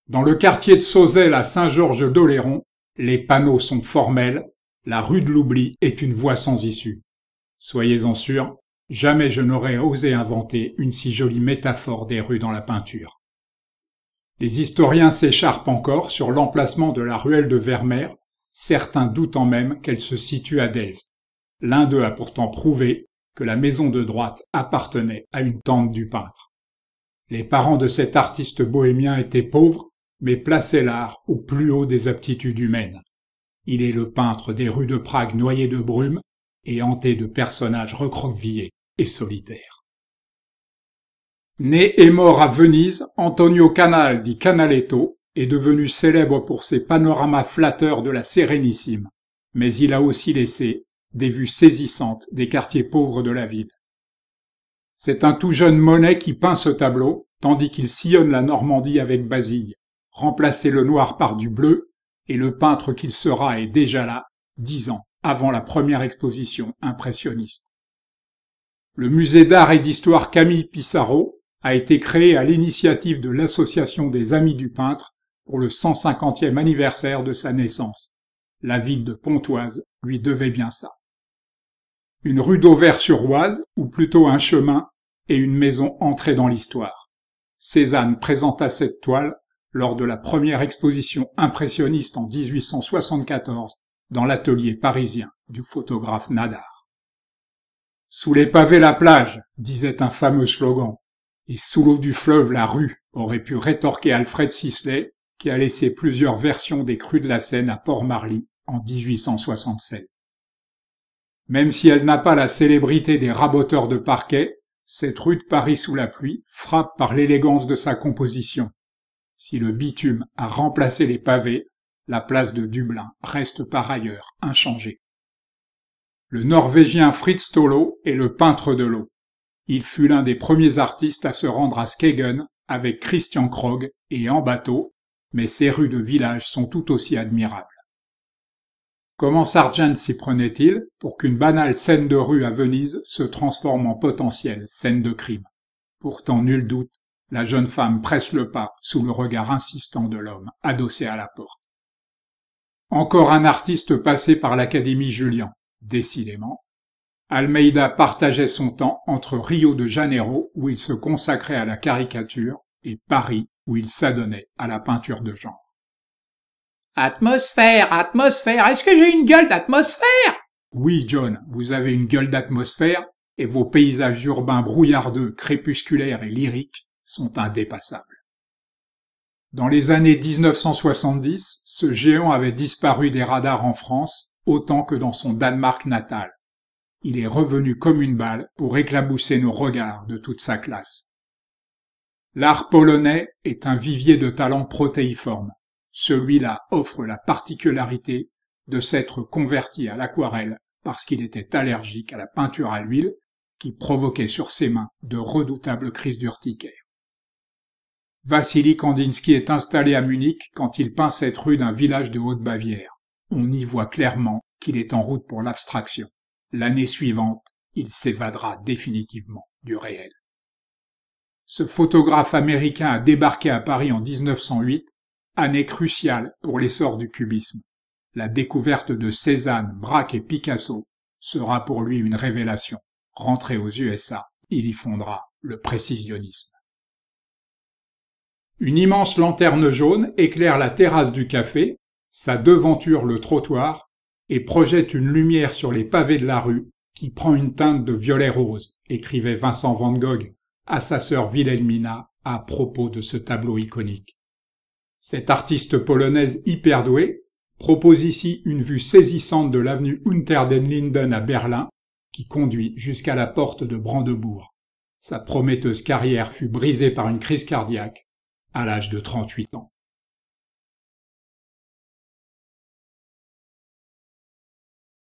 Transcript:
Dans le quartier de Sauzelle à Saint-Georges-d'Oléron, les panneaux sont formels, la rue de l'oubli est une voie sans issue. Soyez-en sûrs, jamais je n'aurais osé inventer une si jolie métaphore des rues dans la peinture. Les historiens s'écharpent encore sur l'emplacement de la ruelle de Vermeer, certains doutant même qu'elle se situe à Delft. L'un d'eux a pourtant prouvé que la maison de droite appartenait à une tante du peintre. Les parents de cet artiste bohémien étaient pauvres, mais plaçaient l'art au plus haut des aptitudes humaines. Il est le peintre des rues de Prague noyées de brume et hanté de personnages recroquevillés et solitaires. Né et mort à Venise, Antonio Canal dit Canaletto est devenu célèbre pour ses panoramas flatteurs de la Sérénissime, mais il a aussi laissé des vues saisissantes des quartiers pauvres de la ville. C'est un tout jeune Monet qui peint ce tableau, tandis qu'il sillonne la Normandie avec Basile. Remplacer le noir par du bleu, et le peintre qu'il sera est déjà là, 10 ans avant la première exposition impressionniste. Le musée d'art et d'histoire Camille Pissarro a été créé à l'initiative de l'association des Amis du peintre pour le 150e anniversaire de sa naissance. La ville de Pontoise lui devait bien ça. Une rue d'Auvers-sur-Oise, ou plutôt un chemin, et une maison entrée dans l'histoire. Cézanne présenta cette toile lors de la première exposition impressionniste en 1874 dans l'atelier parisien du photographe Nadar. « Sous les pavés la plage », disait un fameux slogan, et sous l'eau du fleuve la rue, aurait pu rétorquer Alfred Sisley, qui a laissé plusieurs versions des crues de la Seine à Port-Marly en 1876. Même si elle n'a pas la célébrité des raboteurs de parquet, cette rue de Paris sous la pluie frappe par l'élégance de sa composition. Si le bitume a remplacé les pavés, la place de Dublin reste par ailleurs inchangée. Le Norvégien Fritz Tholo est le peintre de l'eau. Il fut l'un des premiers artistes à se rendre à Skegen avec Christian Krog et en bateau, mais ses rues de village sont tout aussi admirables. Comment Sargent s'y prenait-il pour qu'une banale scène de rue à Venise se transforme en potentielle scène de crime? Pourtant, nul doute, la jeune femme presse le pas sous le regard insistant de l'homme adossé à la porte. Encore un artiste passé par l'Académie Julian. Décidément, Almeida partageait son temps entre Rio de Janeiro, où il se consacrait à la caricature, et Paris, où il s'adonnait à la peinture de genre. Atmosphère, atmosphère, est-ce que j'ai une gueule d'atmosphère? Oui, John, vous avez une gueule d'atmosphère, et vos paysages urbains brouillardeux, crépusculaires et lyriques sont indépassables. Dans les années 1970, ce géant avait disparu des radars en France, autant que dans son Danemark natal. Il est revenu comme une balle pour éclabousser nos regards de toute sa classe. L'art polonais est un vivier de talents protéiformes. Celui-là offre la particularité de s'être converti à l'aquarelle parce qu'il était allergique à la peinture à l'huile qui provoquait sur ses mains de redoutables crises d'urticaire. Vassili Kandinsky est installé à Munich quand il peint cette rue d'un village de Haute-Bavière. On y voit clairement qu'il est en route pour l'abstraction. L'année suivante, il s'évadera définitivement du réel. Ce photographe américain a débarqué à Paris en 1908, année cruciale pour l'essor du cubisme. La découverte de Cézanne, Braque et Picasso sera pour lui une révélation. Rentré aux USA, il y fondera le précisionnisme. Une immense lanterne jaune éclaire la terrasse du café, sa devanture le trottoir, et projette une lumière sur les pavés de la rue qui prend une teinte de violet rose, écrivait Vincent van Gogh à sa sœur Wilhelmina à propos de ce tableau iconique. Cette artiste polonaise hyper douée propose ici une vue saisissante de l'avenue Unter den Linden à Berlin qui conduit jusqu'à la porte de Brandebourg. Sa prometteuse carrière fut brisée par une crise cardiaque à l'âge de 38 ans.